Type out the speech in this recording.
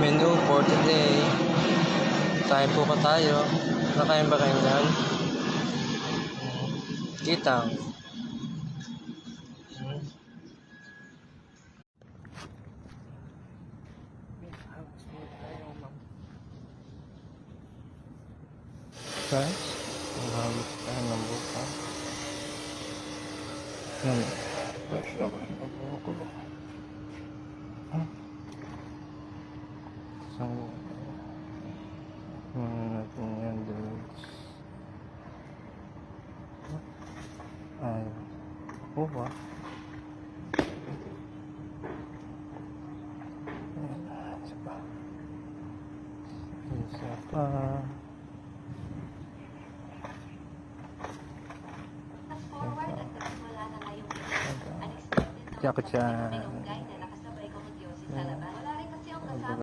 menu for today. Kain po ka tayo. Nakain ba kayo yan? Kitang. Guys, maghahabos tayo ng buka. Yan. Fresh na ba? Nakukulo. So, natin yan drugs. Ay, ako ba? Isa pa. Isa pa. Yakot siya.